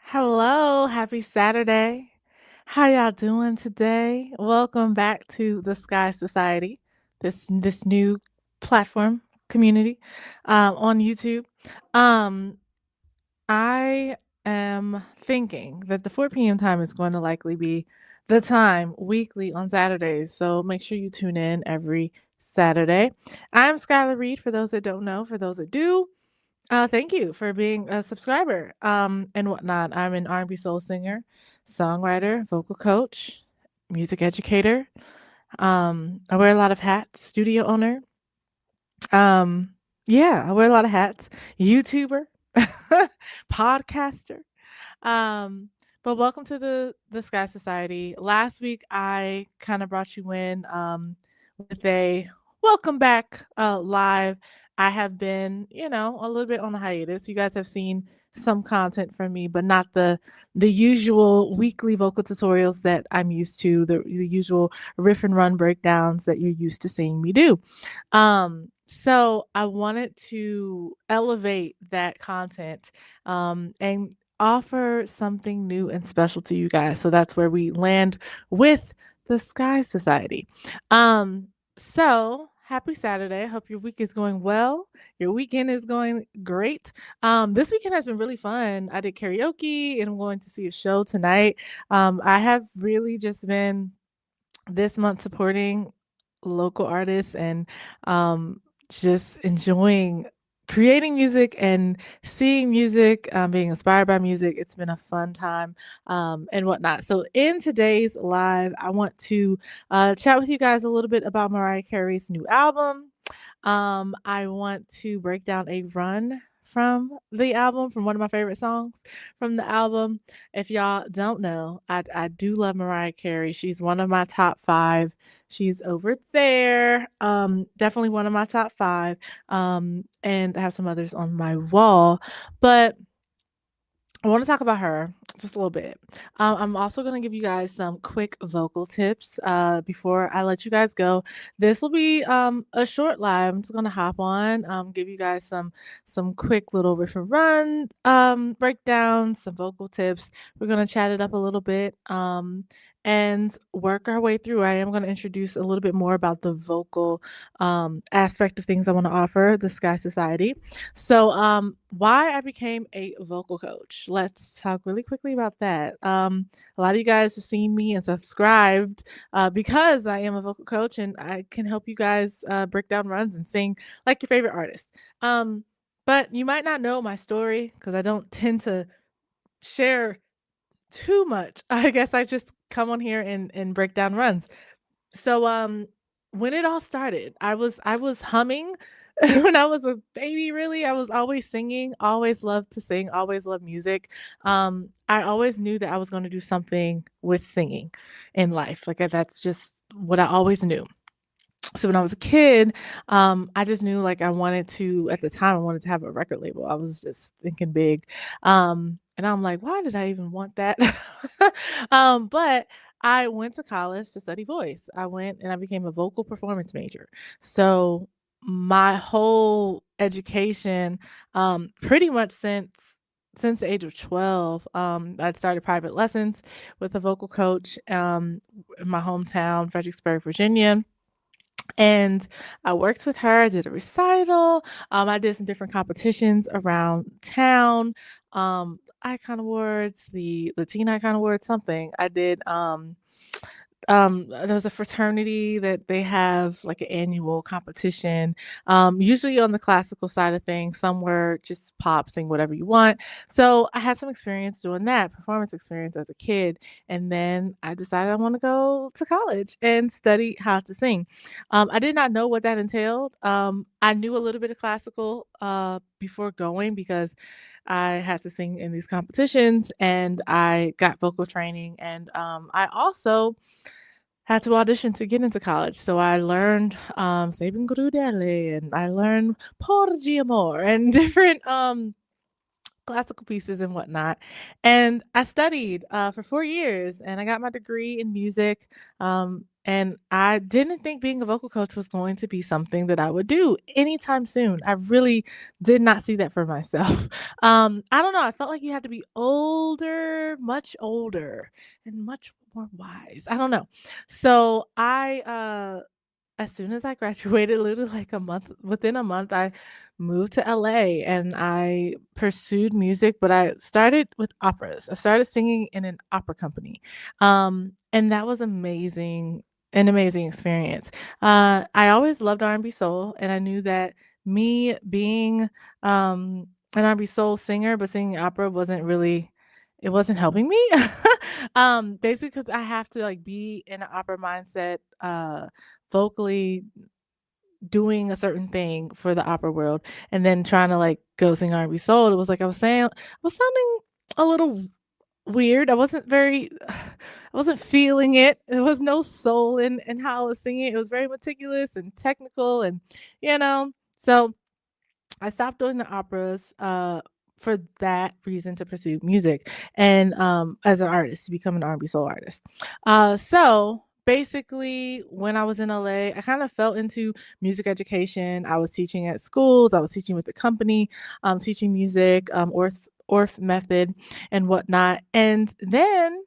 Hello, happy Saturday. How y'all doing today? Welcome back to the Sky Society, this new platform community on YouTube. Um, I am thinking that the 4 p.m. time is going to likely be the time weekly on Saturdays. So make sure you tune in every Saturday. I'm Skylar Reed, for those that don't know. For those that do, thank you for being a subscriber, and whatnot. I'm an R&B soul singer, songwriter, vocal coach, music educator. I wear a lot of hats. Studio owner. Um, yeah, I wear a lot of hats. YouTuber, podcaster. Um, but welcome to the Sky Society. Last week I kind of brought you in with a welcome back live. I have been, a little bit on a hiatus. You guys have seen some content from me, but not the usual weekly vocal tutorials that I'm used to, the usual riff and run breakdowns that you're used to seeing me do. So I wanted to elevate that content and offer something new and special to you guys. So that's where we land with the Sky Society. So happy Saturday. I hope your week is going well. Your weekend is going great. This weekend has been really fun. I did karaoke and I'm going to see a show tonight. I have really just been this month supporting local artists and just enjoying creating music and seeing music, being inspired by music. It's been a fun time and whatnot. So, in today's live, I want to chat with you guys a little bit about Mariah Carey's new album. I want to break down a run from the album, from one of my favorite songs from the album. If y'all don't know, I do love Mariah Carey. She's one of my top five. She's over there. Definitely one of my top five. And I have some others on my wall. But I want to talk about her just a little bit. I'm also going to give you guys some quick vocal tips before I let you guys go. This will be a short live. I'm just going to hop on, give you guys some quick little riff and run breakdowns, some vocal tips. We're going to chat it up a little bit and work our way through. I am going to introduce a little bit more about the vocal aspect of things I want to offer the Sky Society. So, why I became a vocal coach. Let's talk really quickly about that. A lot of you guys have seen me and subscribed because I am a vocal coach and I can help you guys break down runs and sing like your favorite artist. But you might not know my story because I don't tend to share too much. I guess I just come on here and break down runs. So when it all started, I was humming when I was a baby, really. I was always singing, always loved to sing, always loved music. I always knew that I was going to do something with singing in life. Like that's just what I always knew. So when I was a kid, I just knew like I wanted to, at the time I wanted to have a record label. I was just thinking big. And I'm like, why did I even want that? But I went to college to study voice. I went and I became a vocal performance major. So my whole education, pretty much since the age of 12, I'd started private lessons with a vocal coach in my hometown, Fredericksburg, Virginia, and I worked with her, I did a recital, I did some different competitions around town, Icon Awards, the Latina Icon Awards, something. I did, there was a fraternity that they have like an annual competition, usually on the classical side of things. Some were just pop, sing whatever you want. So I had some experience doing that, performance experience as a kid. And then I decided I want to go to college and study how to sing. I did not know what that entailed. I knew a little bit of classical before going because I had to sing in these competitions and I got vocal training. And I also had to audition to get into college. So I learned Saving Grudelle and I learned Porgi Amor and different classical pieces and whatnot. And I studied for 4 years and I got my degree in music. And I didn't think being a vocal coach was going to be something that I would do anytime soon. I really did not see that for myself. I don't know. I felt like you had to be older, much older, and much more wise. I don't know. So as soon as I graduated, literally like within a month, I moved to LA and I pursued music, but I started with operas. I started singing in an opera company. And that was an amazing experience. I always loved R&B soul, and I knew that me being an R&B soul singer, but singing opera it wasn't helping me. Basically because I have to like be in an opera mindset, vocally doing a certain thing for the opera world and then trying to like go sing R&B soul. It was like I was sounding a little weird. I wasn't feeling it. There was no soul in how I was singing. It was very meticulous and technical and you know. So I stopped doing the operas for that reason to pursue music and as an artist to become an R&B soul artist. So basically when I was in LA, I kind of fell into music education. I was teaching at schools, I was teaching with the company, teaching music, orth method and whatnot. And then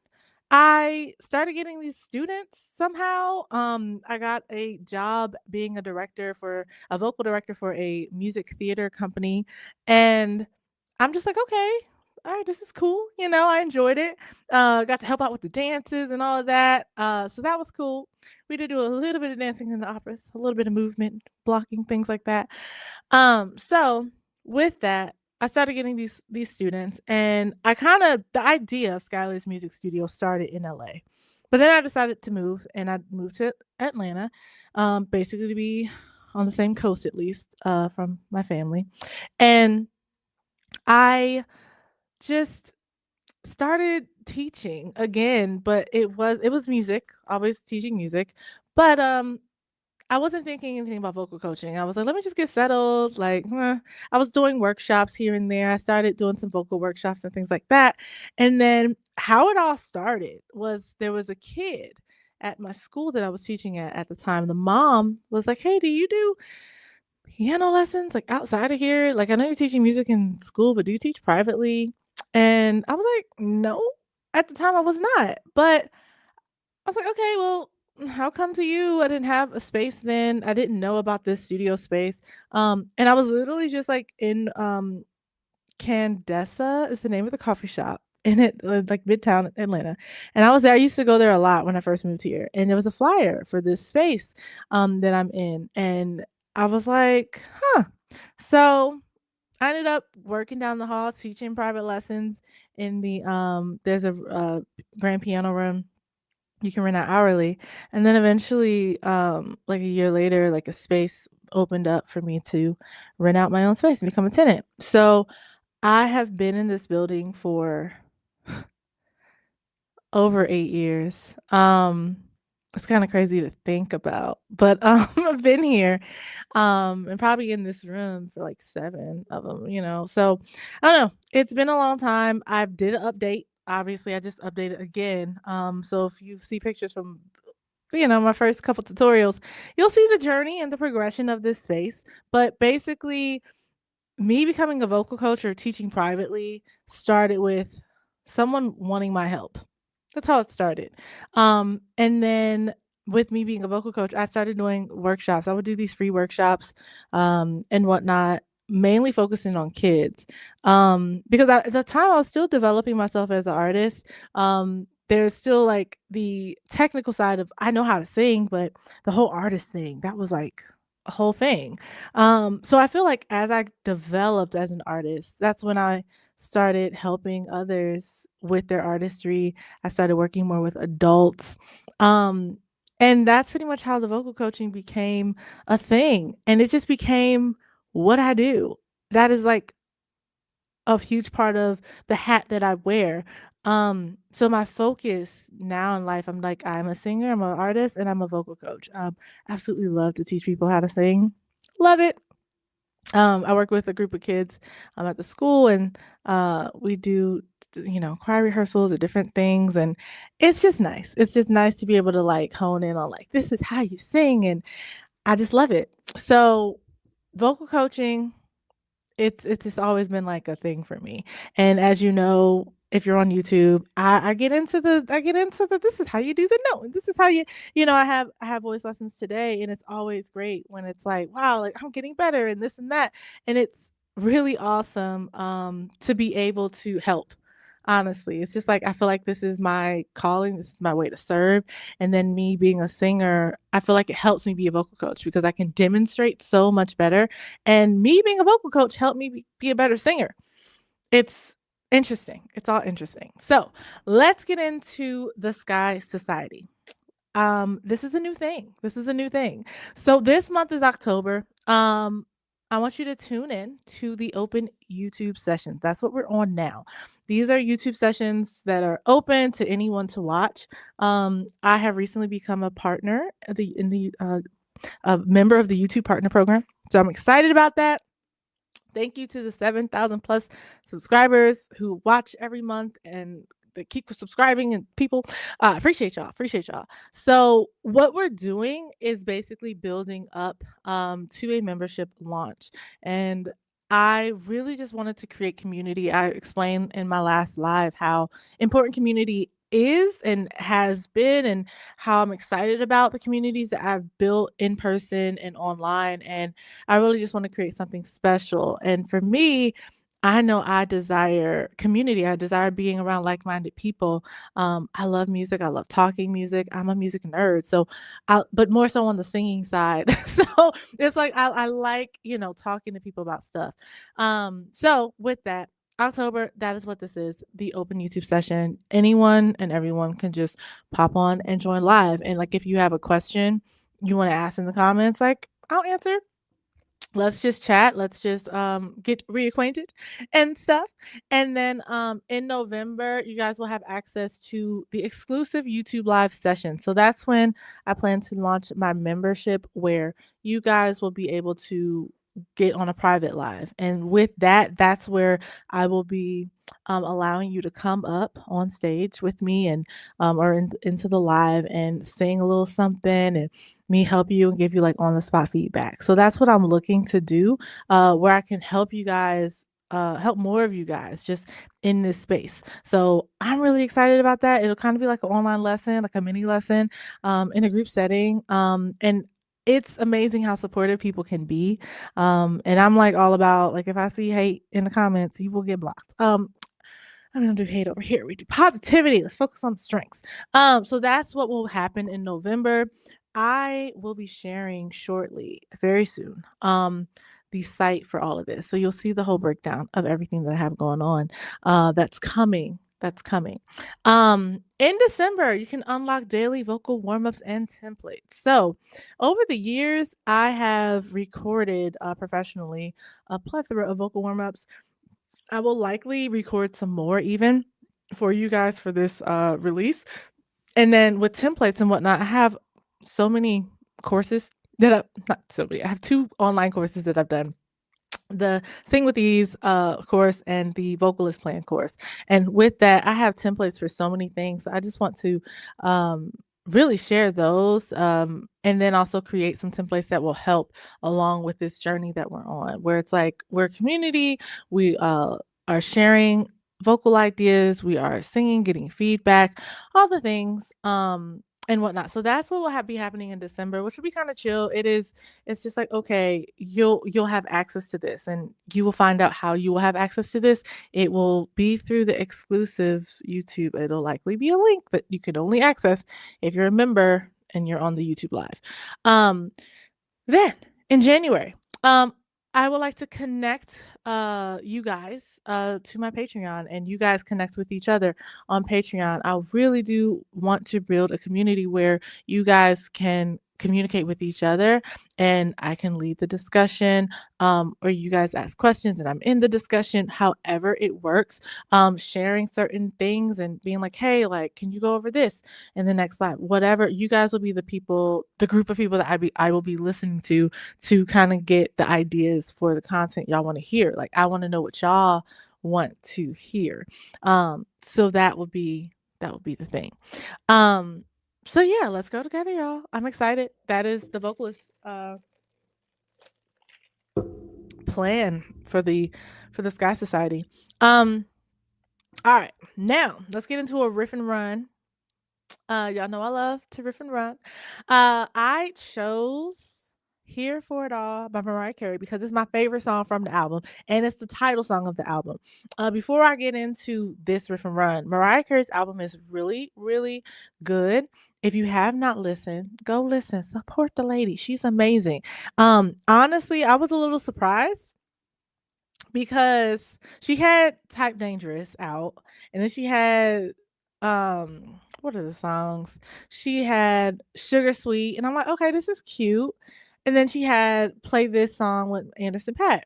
I started getting these students somehow. I got a job being a vocal director for a music theater company. And I'm just like, okay, all right, this is cool. You know, I enjoyed it. Got to help out with the dances and all of that. So that was cool. We did do a little bit of dancing in the operas, a little bit of movement, blocking, things like that. So with that, I started getting these students, and the idea of Skylar's Music Studio started in LA. But then I decided to move, and I moved to Atlanta, basically to be on the same coast at least, from my family. And I just started teaching again, but it was music, always teaching music. But I wasn't thinking anything about vocal coaching. I was like, let me just get settled. Like, I was doing workshops here and there. I started doing some vocal workshops and things like that. And then how it all started was there was a kid at my school that I was teaching at the time. The mom was like, hey, do you do piano lessons like outside of here? Like, I know you're teaching music in school, but do you teach privately? And I was like, no. At the time, I was not. But I was like, "Okay, well, how come to you? I didn't have a space then. I didn't know about this studio space." And I was literally just like in Candessa is the name of the coffee shop in like Midtown Atlanta. And I was there. I used to go there a lot when I first moved here. And there was a flyer for this space that I'm in. And I was like, huh. So I ended up working down the hall, teaching private lessons in there's a grand piano room you can rent out hourly. And then eventually, like a year later, like a space opened up for me to rent out my own space and become a tenant. So I have been in this building for over 8 years. It's kind of crazy to think about, but I've been here and probably in this room for like 7 of them, you know. So I don't know. It's been a long time. I did an update. Obviously, I just updated again. So if you see pictures from my first couple tutorials, you'll see the journey and the progression of this space. But basically, me becoming a vocal coach or teaching privately started with someone wanting my help. That's how it started. And then with me being a vocal coach, I started doing workshops. I would do these free workshops and whatnot, mainly focusing on kids. Because at the time I was still developing myself as an artist. There's still like the technical side of I know how to sing, but the whole artist thing, that was like a whole thing. So I feel like as I developed as an artist, that's when I started helping others with their artistry. I started working more with adults. Um, and that's pretty much how the vocal coaching became a thing. And it just became what I do. That is like a huge part of the hat that I wear. So my focus now in life, I'm a singer, I'm an artist, and I'm a vocal coach. Absolutely love to teach people how to sing. Love it. I work with a group of kids at the school, and we do, choir rehearsals or different things, and it's just nice. It's just nice to be able to like hone in on like this is how you sing, and I just love it. So, vocal coaching, it's just always been like a thing for me. And as you know, if you're on YouTube, I get into the this is how you do the note. And this is how I have voice lessons today, and it's always great when it's like, wow, like I'm getting better and this and that. And it's really awesome to be able to help. Honestly, it's just like I feel like this is my calling, this is my way to serve. And then me being a singer, I feel like it helps me be a vocal coach because I can demonstrate so much better, and me being a vocal coach helped me be a better singer. It's interesting. It's all interesting. So let's get into the Sky Society. This is a new thing. This is a new thing. So this month is October. I want you to tune in to the open YouTube sessions. That's what we're on now. These are YouTube sessions that are open to anyone to watch. I have recently become a partner a member of the YouTube Partner Program, so I'm excited about that. Thank you to the 7,000 plus subscribers who watch every month and they keep subscribing, and people appreciate y'all. Appreciate y'all. So what we're doing is basically building up to a membership launch, and I really just wanted to create community. I explained in my last live how important community is and has been, and how I'm excited about the communities that I've built in person and online. And I really just want to create something special. And for me, I know I desire community. I desire being around like-minded people. I love music. I love talking music. I'm a music nerd. So, but more so on the singing side. So it's like I like talking to people about stuff. So with that, October, that is what this is, the open YouTube session. Anyone and everyone can just pop on and join live. And like if you have a question you want to ask in the comments, like I'll answer. Let's just chat. Let's just get reacquainted and stuff. And then in November, you guys will have access to the exclusive YouTube live session. So that's when I plan to launch my membership, where you guys will be able to get on a private live. And with that, that's where I will be allowing you to come up on stage with me, and into the live and sing a little something, and me help you and give you like on the spot feedback. So that's what I'm looking to do, where I can help you guys, help more of you guys just in this space. So I'm really excited about that. It'll kind of be like an online lesson, like a mini lesson, in a group setting. And it's amazing how supportive people can be. And I'm like all about, like, if I see hate in the comments, you will get blocked. I don't do hate over here. We do positivity. Let's focus on the strengths. So that's what will happen in November. I will be sharing shortly, very soon, the site for all of this. So you'll see the whole breakdown of everything that I have going on. That's coming. That's coming. In December, you can unlock daily vocal warm-ups and templates. So over the years, I have recorded professionally a plethora of vocal warm-ups. I will likely record some more even for you guys for this release. And then with templates and whatnot, I have so many courses that not so many. I have 2 online courses that I've done. The Sing with Ease course and the Vocalist Plan course. And with that, I have templates for so many things. I just want to really share those, and then also create some templates that will help along with this journey that we're on, where it's like we're a community. We are sharing vocal ideas, we are singing, getting feedback, all the things, and whatnot. So that's what will be happening in December, which will be kind of chill. It's just like, okay, you'll have access to this, and you will find out how you will have access to this. It will be through the exclusive YouTube. It'll likely be a link that you can only access if you're a member and you're on the YouTube live. Then in January, I would like to connect you guys to my Patreon, and you guys connect with each other on Patreon. I really do want to build a community where you guys can communicate with each other, and I can lead the discussion, or you guys ask questions and I'm in the discussion, however it works. Sharing certain things and being like, hey, like, can you go over this in the next slide? Whatever, you guys will be the people, the group of people that I will be listening to kind of get the ideas for the content y'all want to hear. Like, I want to know what y'all want to hear. So that would be the thing. Um, so yeah, let's go together, y'all. I'm excited. That is the vocalist plan for the Sky Society. Um, all right, now let's get into a riff and run. Y'all know I love to riff and run. I chose Here for It All by Mariah Carey because it's my favorite song from the album and it's the title song of the album. Before I get into this riff and run, Mariah Carey's album is really, really good. If you have not listened, go listen. Support the lady. She's amazing. Honestly, I was a little surprised because she had Type Dangerous out, and then she had what are the songs? She had Sugar Sweet, and I'm like, okay, this is cute. And then she had Play This Song with Anderson .Paak.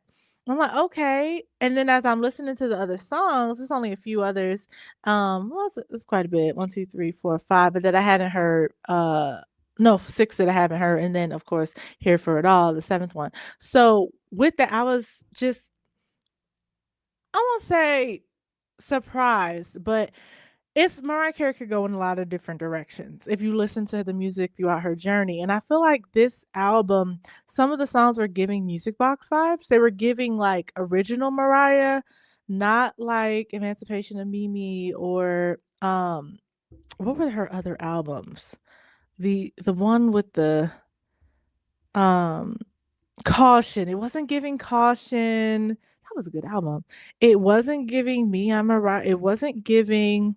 I'm like, okay. And then as I'm listening to the other songs, there's only a few others. Well, it's quite a bit. 1, 2, 3, 4, 5, but that I hadn't heard. No, 6 that I haven't heard, and then of course Here for It All, the 7th one. So with that, I was just, I won't say surprised, but it's Mariah Carey could go in a lot of different directions if you listen to the music throughout her journey. And I feel like this album, some of the songs were giving music box vibes. They were giving like original Mariah, not like Emancipation of Mimi or what were her other albums? The one with the um Caution. It wasn't giving Caution. That was a good album. It wasn't giving Me, I'm Mariah. It wasn't giving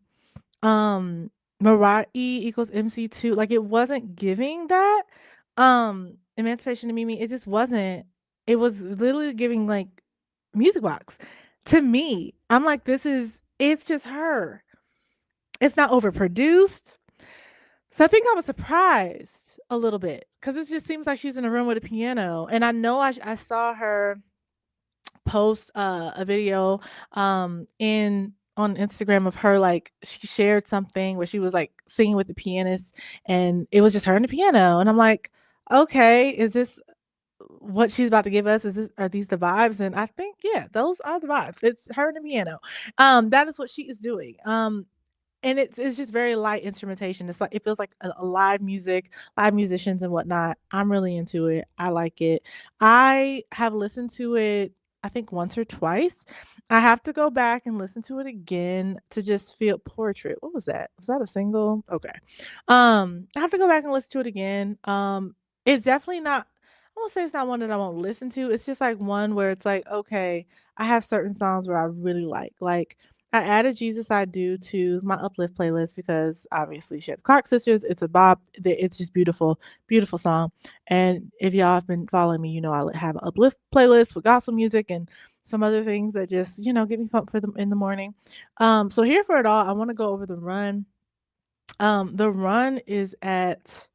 Mariah E equals MC2. Like, it wasn't giving that. Emancipation of Mimi, it just wasn't. It was literally giving like music box to me. I'm like, it's just her. It's not overproduced. So I think I was surprised a little bit because it just seems like she's in a room with a piano. And I know I saw her post a video in on Instagram of her, like she shared something where she was like singing with the pianist and it was just her and the piano. And I'm like, okay, is this what she's about to give us? Are these the vibes? And I think, yeah, those are the vibes. It's her and the piano. That is what she is doing. And it's just very light instrumentation. It's like it feels like a live music, live musicians and whatnot. I'm really into it. I like it. I have listened to it, I think once or twice. I have to go back and listen to it again to just feel Portrait. What was that? Was that a single? Okay. I have to go back and listen to it again. It's definitely not, I won't say it's not one that I won't listen to. It's just like one where it's like, okay, I have certain songs where I really like. Like I added Jesus I Do to my uplift playlist because obviously she has Clark Sisters. It's a bop. It's just beautiful, beautiful song. And if y'all have been following me, you know I have an uplift playlist with gospel music and some other things that just, get me pumped for them in the morning. So Here for It All, I want to go over the run. The run is at,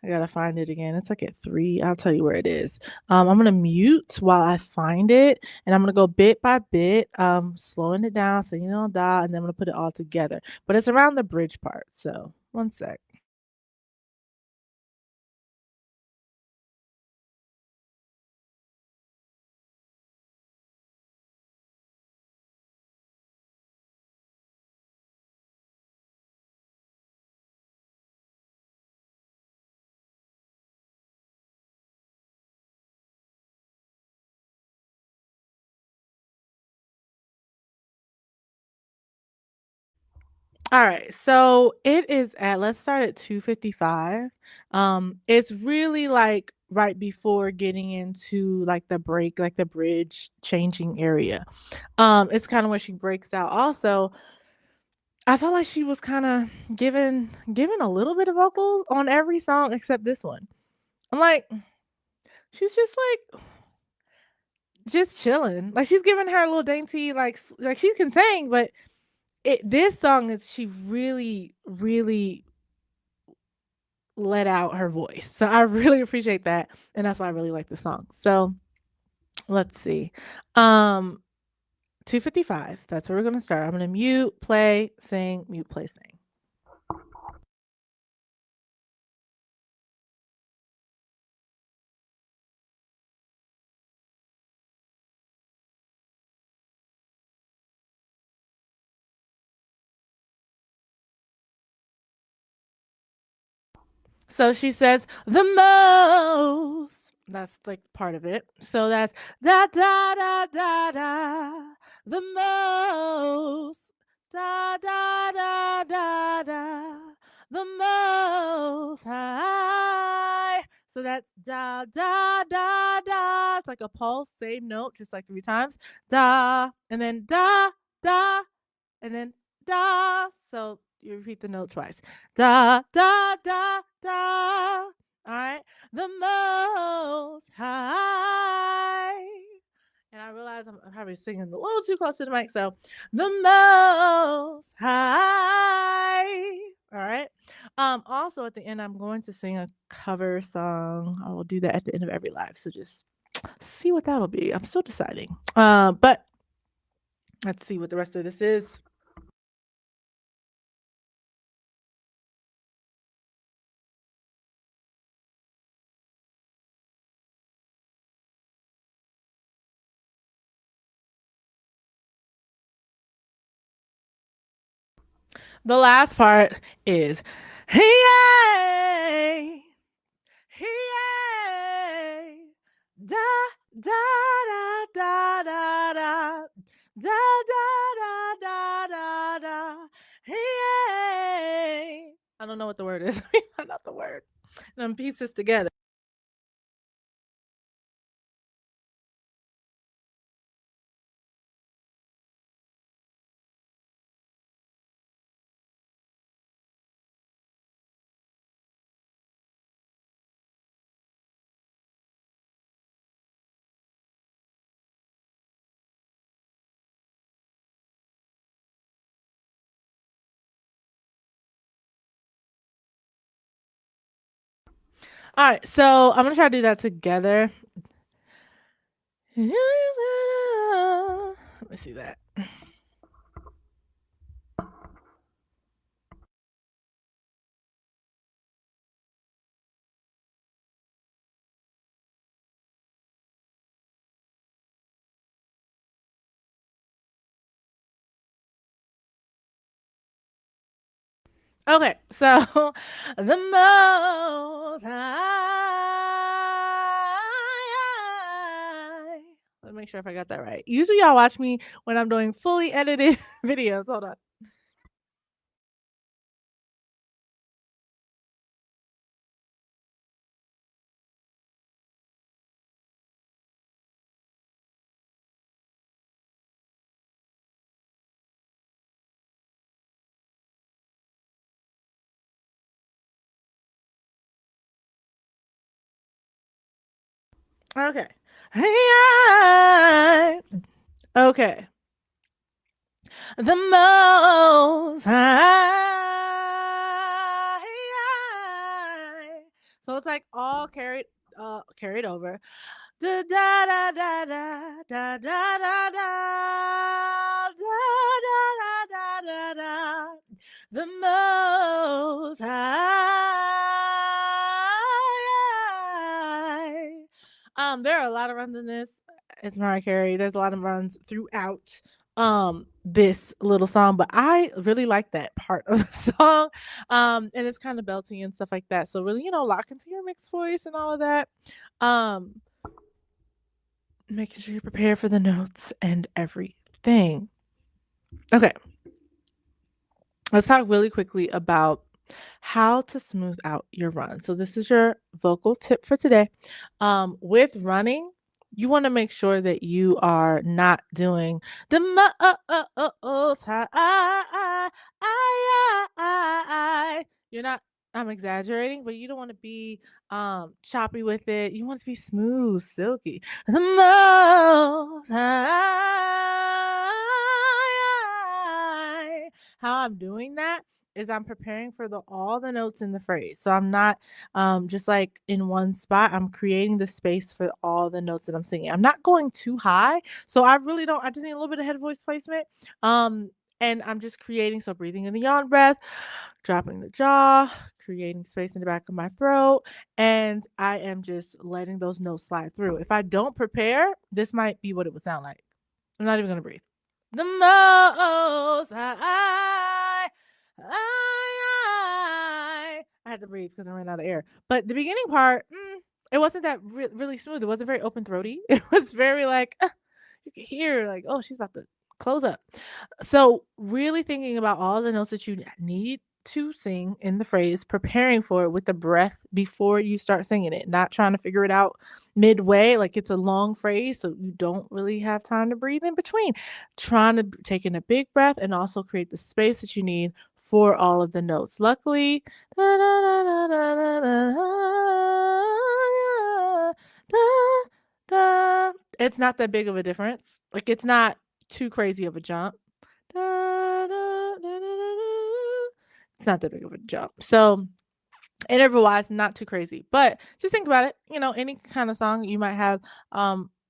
I gotta find it again. It's like at 3. I'll tell you where it is. I'm gonna mute while I find it, and I'm gonna go bit by bit, slowing it down so you don't die, and then I'm gonna put it all together. But it's around the bridge part, so one sec. All right, so it is at, let's start at 2:55. It's really like right before getting into like the break, like the bridge changing area. It's kind of where she breaks out. Also, I felt like she was kind of given a little bit of vocals on every song except this one. I'm like, she's just like just chilling. Like she's giving her a little dainty like she can sing, but this song is she really really let out her voice. So I really appreciate that, and that's why I really like the song. So let's see. 2:55. That's where we're gonna start. I'm gonna mute, play, sing, mute, play, sing. So she says the most. That's like part of it. So that's da da da da da. The most. Da da da da da. The most high. So that's da da da da. It's like a pulse, same note, just like 3 times. Da and then da da and then da. So you repeat the note twice. Da da da da. All right. The most high. And I realize I'm probably singing a little too close to the mic. So the most high. All right. Also at the end, I'm going to sing a cover song. I will do that at the end of every live. So just see what that'll be. I'm still deciding. But let's see what the rest of this is. The last part is hey, hey, da da da da da da da da da da da hey. I don't know what the word is. Not the word. Them pieces together. All right, so I'm gonna try to do that together. Let me see that. Okay, so the most high. Let me make sure if I got that right. Usually y'all watch me when I'm doing fully edited videos. Hold on. Okay. Hey, okay. The most high. So it's like all carried over. Da da da da da da da da da da da da da da. The most high. There are a lot of runs in this. It's Mariah Carey. There's a lot of runs throughout this little song, but I really like that part of the song. And it's kind of belty and stuff like that. So really, lock into your mixed voice and all of that. Making sure you're prepared for the notes and everything. Okay. Let's talk really quickly about how to smooth out your run. So this is your vocal tip for today. With running, you want to make sure that you are not doing the most high. You're not. I'm exaggerating, but you don't want to be choppy with it. You want it to be smooth, silky. The most high. How I'm doing that is I'm preparing for all the notes in the phrase. So I'm not just like in one spot. I'm creating the space for all the notes that I'm singing. I'm not going too high. So I really don't I just need a little bit of head voice placement. Um and I'm just creating, so breathing in the yawn breath, dropping the jaw, creating space in the back of my throat, and I am just letting those notes slide through. If I don't prepare, this might be what it would sound like. I'm not even gonna breathe. The most I had to breathe because I ran out of air. But the beginning part, it wasn't that really smooth. It wasn't very open throaty. It was very like you could hear like, oh, she's about to close up. So really thinking about all the notes that you need to sing in the phrase, preparing for it with the breath before you start singing it, not trying to figure it out midway. Like it's a long phrase, so you don't really have time to breathe in between. Trying to take in a big breath and also create the space that you need for all of the notes. Luckily, it's not that big of a difference. Like it's not too crazy of a jump. It's not that big of a jump. So interval wise, not too crazy, but just think about it. You know, any kind of song you might have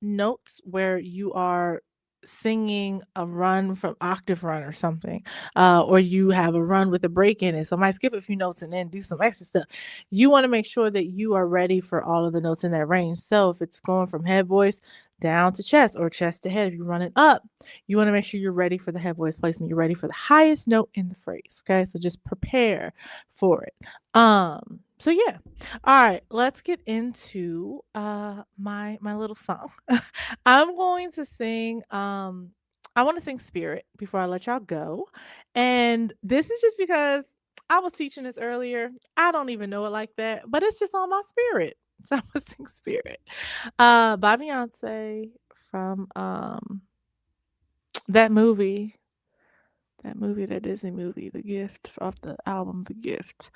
notes where you are singing a run from octave run or something, or you have a run with a break in it. So I might skip a few notes and then do some extra stuff. You want to make sure that you are ready for all of the notes in that range. So if it's going from head voice down to chest or chest to head, if you're running up, you want to make sure you're ready for the head voice placement. You're ready for the highest note in the phrase. Okay. So just prepare for it. So yeah. All right, let's get into my little song. I'm going to sing I want to sing Spirit before I let y'all go. And this is just because I was teaching this earlier. I don't even know it like that, but it's just on my spirit. So I'm gonna sing Spirit. By Beyonce from that movie. That Disney movie, The Gift, off the album The Gift.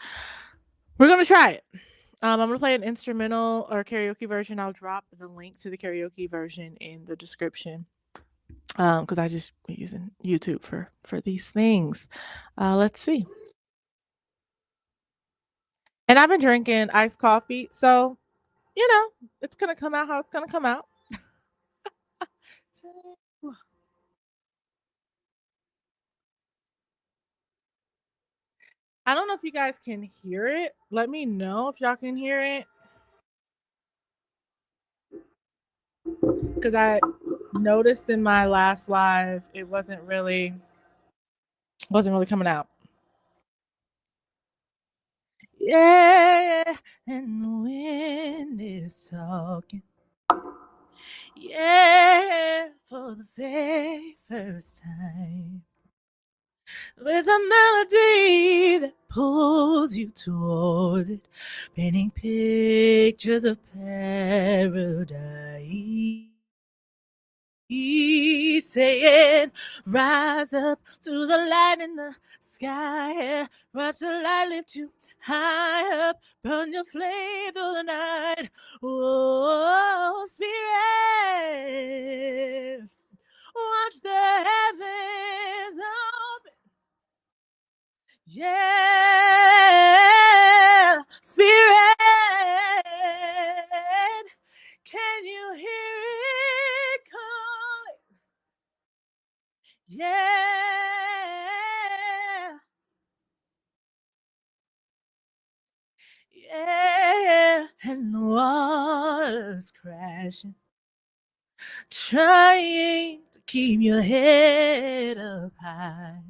We're gonna try it. I'm gonna play an instrumental or karaoke version. I'll drop the link to the karaoke version in the description. Because I just be using YouTube for these things. Let's see. And I've been drinking iced coffee, so you know it's gonna come out how it's gonna come out. I don't know if you guys can hear it. Let me know if y'all can hear it. Because I noticed in my last live it wasn't really coming out. Yeah, and the wind is talking. Yeah, for the very first time. With a melody that pulls you towards it, painting pictures of paradise. He's saying, rise up to the light in the sky. Watch the light lift you high up. Burn your flame through the night. Oh, Spirit. Watch the heavens open. Yeah, Spirit. Can you hear it calling? Yeah, yeah, and the water's crashing, trying to keep your head up high.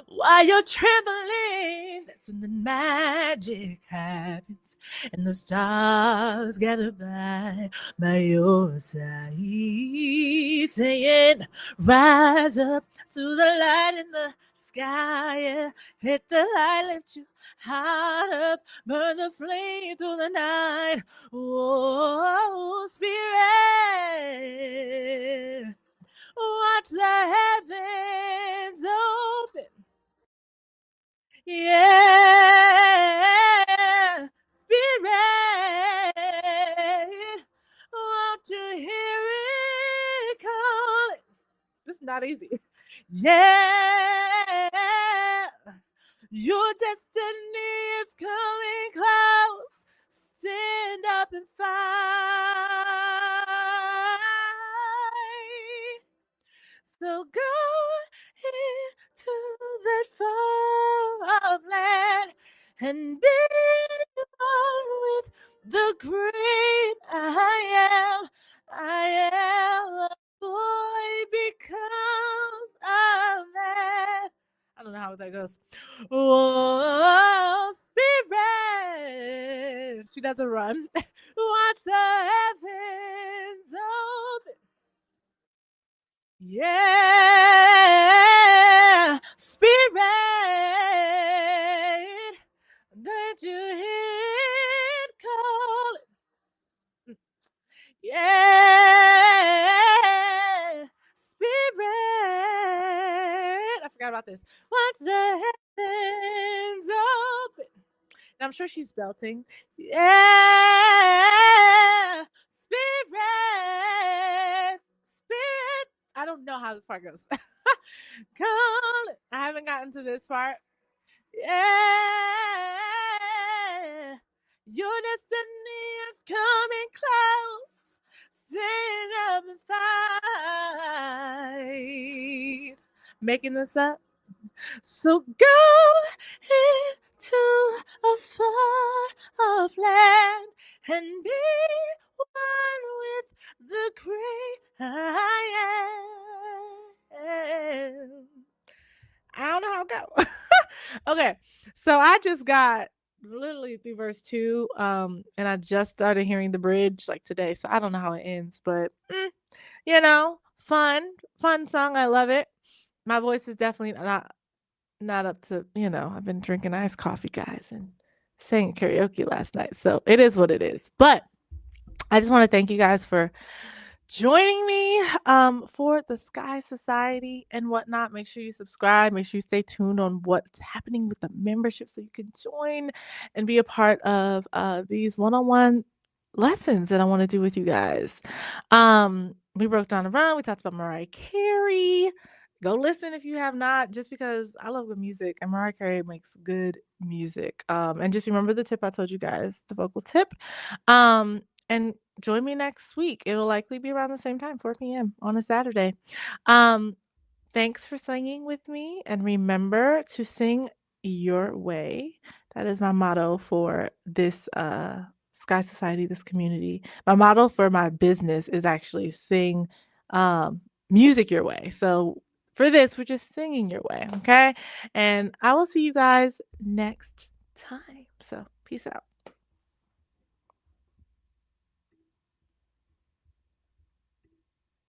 While you're trembling, that's when the magic happens, and the stars gather by your side, saying, rise up to the light in the sky, yeah. Hit the light, lift you high up, burn the flame through the night. Oh, Spirit, watch the heavens open. Yeah, Spirit, won't you hear it calling? This is not easy. Yeah, Your destiny is coming close. Stand up and fight. So go into that far off land and be one with the great I am. I am a boy because of that. I don't know how that goes. Oh, spirit. She doesn't run. Watch the heavens open. Yeah, spirit, don't you hear it calling? Yeah, spirit. I forgot about this. Watch the heavens open. And I'm sure she's belting. Yeah, spirit, spirit. I don't know how this part goes. Call it. I haven't gotten to this part. Yeah. Your destiny is coming close. Stand up and fight. Making this up. So go into a far off land and be one with the great I am. I don't know how it go. Okay, so I just got literally through verse 2, and I just started hearing the bridge like today, so I don't know how it ends, but fun song. I love it. My voice is definitely not up to, I've been drinking iced coffee, guys, and sang karaoke last night, so it is what it is. But I just want to thank you guys for joining me for the Sky Society and whatnot. Make sure you subscribe. Make sure you stay tuned on what's happening with the membership so you can join and be a part of these one-on-one lessons that I want to do with you guys. We broke down a run. We talked about Mariah Carey. Go listen if you have not, just because I love good music and Mariah Carey makes good music. And just remember the tip I told you guys, the vocal tip. And join me next week. It'll likely be around the same time, 4 p.m. on a Saturday. Thanks for singing with me. And remember to sing your way. That is my motto for this Sky Society, this community. My motto for my business is actually sing music your way. So for this, we're just singing your way. Okay. And I will see you guys next time. So peace out.